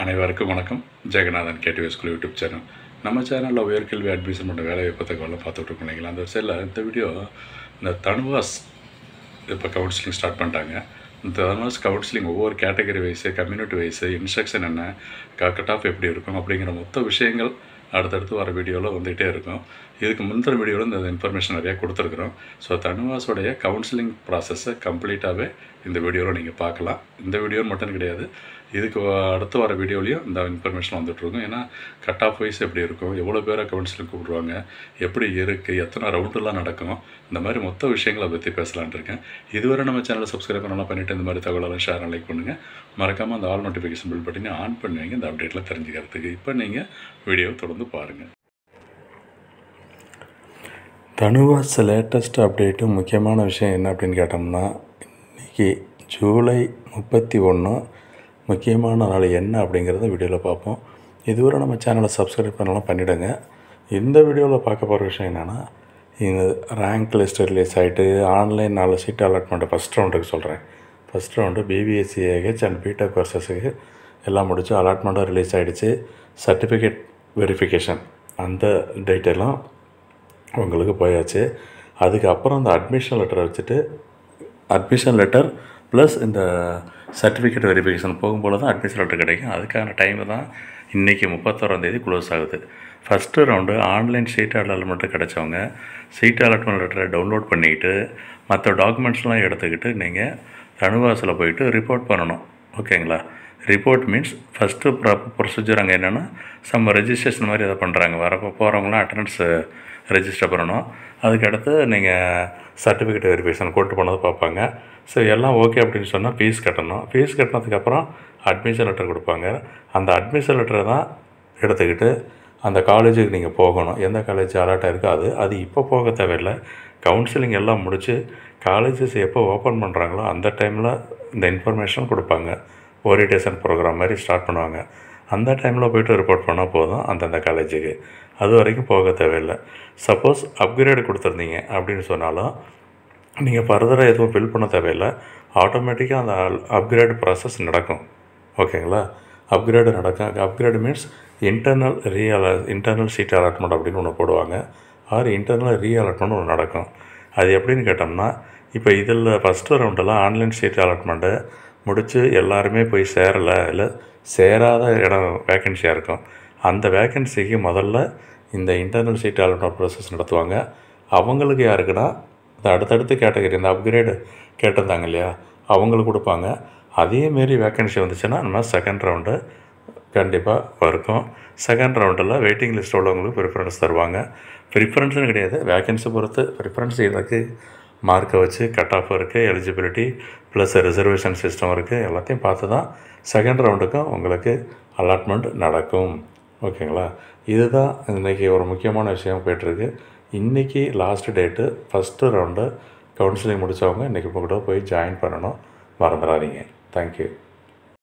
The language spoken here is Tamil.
அனைவருக்கும் வணக்கம். Jeganathan KTV school YouTube channel. நம்ம சேனலில் உயர்கல்வி அட்மிஷன் பண்ணுற வேலைவாய்ப்பு தகவலாம் பார்த்துட்ருக்கோம் இல்லைங்களா. அந்த வரிசையில் இந்த வீடியோ இந்த தனுவாஸ் இப்போ கவுன்சிலிங் ஸ்டார்ட் பண்ணிட்டாங்க. இந்த தனுவாஸ் கவுன்சிலிங் ஒவ்வொரு category wise, community wise, instruction என்ன, கட் ஆஃப் எப்படி இருக்கும் அப்படிங்கிற மொத்த விஷயங்கள் அடுத்தடுத்து வர வீடியோவில் வந்துகிட்டே இருக்கும். இதுக்கு முந்தின வீடியோவில் இந்த இன்ஃபர்மேஷன் நிறையா கொடுத்துருக்குறோம். ஸோ தனுவாஸோடைய கவுன்சிலிங் ப்ராசஸை கம்ப்ளீட்டாகவே இந்த வீடியோவில் நீங்கள் பார்க்கலாம். இந்த வீடியோ மட்டும் கிடையாது, இதுக்கு அடுத்து வர வீடியோலையும் இந்த இன்ஃபர்மேஷன் வந்துட்டுருக்கும். ஏன்னா கட் ஆஃப் வைஸ் எப்படி இருக்கும், எவ்வளோ பேரை கவுன்சிலிங் கூப்பிடுவாங்க, எப்படி இருக்குது, எத்தனை ரவுண்டெலாம் நடக்கும், இந்த மாதிரி மொத்த விஷயங்களை பற்றி பேசலான் இருக்கேன். இதுவரை நம்ம சேனலை சப்ஸ்கிரைப் பண்ணலாம் பண்ணிவிட்டு இந்த மாதிரி தகவலெல்லாம் ஷேர் லைக் பண்ணுங்கள். மறக்காமல் அந்த ஆல் நோட்டிஃபிகேஷன் பில் பட்டினி ஆன் பண்ணுவீங்க இந்த அப்டேட்டில் தெரிஞ்சுக்கிறதுக்கு. இப்போ நீங்கள் வீடியோவை தொடர்ந்து பாருங்கள். தனுவாஸ் லேட்டஸ்ட் அப்டேட்டு முக்கியமான விஷயம் என்ன அப்படின்னு கேட்டோம்னா, இன்றைக்கி ஜூலை 31 முக்கியமான நாள் என்ன அப்படிங்கிறத வீடியோவில் பார்ப்போம். இதுவரை நம்ம சேனலை சப்ஸ்கிரைப் பண்ணலாம் பண்ணிவிடுங்க. இந்த வீடியோவில் பார்க்க போகிற விஷயம் என்னென்னா, இந்த ரேங்க் லிஸ்ட் ரிலீஸ் ஆகிட்டு ஆன்லைன் 4 சீட் அலாட்மெண்ட்டு ஃபஸ்ட் ரவுண்டுக்கு சொல்கிறேன். First round BBSc AH and BTech கோர்சஸுக்கு எல்லாம் முடிச்சு அலாட்மெண்ட்டாக ரிலீஸ் ஆகிடுச்சு. சர்டிஃபிகேட் வெரிஃபிகேஷன் அந்த டேட்டெல்லாம் உங்களுக்கு போயாச்சு. அதுக்கப்புறம் அந்த அட்மிஷன் லெட்டரை வச்சுட்டு அட்மிஷன் லெட்டர் ப்ளஸ் இந்த சர்டிஃபிகேட் வெரிஃபிகேஷன் போகும்போது தான் அட்மிஷன் லெட்டர் கிடைக்கும். அதுக்கான டைமு தான் இன்றைக்கி 31 க்ளோஸ் ஆகுது. First round online seat allotment கிடச்சவங்க சீட் அலாட்மெண்ட் லெட்டரை டவுன்லோட் பண்ணிக்கிட்டு மற்ற டாக்குமெண்ட்ஸ்லாம் எடுத்துக்கிட்டு நீங்கள் தனுவாஸில் போயிட்டு ரிப்போர்ட் பண்ணணும். ஓகேங்களா? ரிப்போர்ட் மீன்ஸ் ஃபஸ்ட்டு ப்ரொசீஜர் அங்கே என்னென்னா ரெஜிஸ்ட்ரேஷன் மாதிரி எதை பண்ணுறாங்க. வரப்போ போகிறவங்களாம் அட்டண்டன்ஸ் ரெஜிஸ்டர் பண்ணணும். அதுக்கடுத்து நீங்கள் சர்டிஃபிகேட் வெரிஃபிகேஷன் கூட்டு போனதை பார்ப்பாங்க. ஸோ எல்லாம் ஓகே அப்படின்னு சொன்னால் ஃபீஸ் கட்டணும். ஃபீஸ் கட்டினதுக்கப்புறம் அட்மிஷன் லெட்டர் கொடுப்பாங்க. அந்த அட்மிஷன் லெட்டரை தான் எடுத்துக்கிட்டு அந்த காலேஜுக்கு நீங்கள் போகணும். எந்த காலேஜ் அலாட்டாக இருக்கோ அது இப்போ போக தேவையில்லை. கவுன்சிலிங் எல்லாம் முடித்து காலேஜஸ் எப்போ ஓப்பன் பண்ணுறாங்களோ அந்த டைமில் இந்த இன்ஃபர்மேஷன் கொடுப்பாங்க. ஓரியன்டேஷன் ப்ரோக்ராம் மாதிரி ஸ்டார்ட் பண்ணுவாங்க. அந்த டைமில் போய்ட்டு ரிப்போர்ட் பண்ணால் போதும் அந்தந்த காலேஜுக்கு. அது வரைக்கும் போக தேவையில்லை. சப்போஸ் அப்கிரேடு கொடுத்துருந்தீங்க அப்படின்னு சொன்னாலும் நீங்கள் ஃபர்தராக எதுவும் ஃபில் பண்ண தேவையில்லை. ஆட்டோமேட்டிக்காக அந்த அப்கிரேடு ப்ராசஸ் நடக்கும். ஓகேங்களா? அப்கிரேடு நடக்கும். Upgrade means internal seat allotment அப்படின்னு ஒன்று போடுவாங்க. ஆர் இன்டர்னல் ரீஅலாட்மெண்ட் ஒன்று நடக்கும். அது எப்படின்னு கேட்டோம்னா, இப்போ இதில் ஃபஸ்ட்டு ரவுண்டெல்லாம் ஆன்லைன் சீட் அலாட்மெண்ட்டு முடித்து எல்லாருமே போய் சேரலை, இல்லை சேராத இடம் வேக்கன்சியாக இருக்கும். அந்த வேக்கன்சிக்கு முதல்ல இந்த இன்டர்னல் சீட் அலாட்மெண்ட் ப்ராசஸ் நடத்துவாங்க. அவங்களுக்கு யாருக்குன்னா இந்த அடுத்தடுத்து கேட்டகரி இந்த அப்கிரேடு கேட்டிருந்தாங்க இல்லையா, அவங்களுக்கு கொடுப்பாங்க. அதேமாரி வேக்கன்சி வந்துச்சுன்னா நம்ம செகண்ட் ரவுண்டு கண்டிப்பாக இருக்கும். செகண்ட் ரவுண்டில் வெயிட்டிங் லிஸ்ட் உள்ளவங்களுக்கு ப்ரிஃபரன்ஸ் தருவாங்க. ப்ரிஃபரன்ஸுன்னு கிடையாது, வேக்கன்சி பொறுத்து ப்ரிஃபரன்ஸ் எனக்கு மார்க்கை வச்சு கட் ஆஃப் இருக்குது, எலிஜிபிலிட்டி ப்ளஸ் ரிசர்வேஷன் சிஸ்டம் இருக்குது. எல்லாத்தையும் பார்த்து தான் செகண்ட் ரவுண்டுக்கும் உங்களுக்கு அலாட்மெண்ட் நடக்கும். ஓகேங்களா? இதுதான் இன்றைக்கி ஒரு முக்கியமான விஷயம் போய்ட்டுருக்கு. இன்றைக்கி last date. First round counselling முடித்தவங்க இன்றைக்கி கூட போய் ஜாயின் பண்ணணும். மறந்துடாதீங்க. தேங்க்யூ.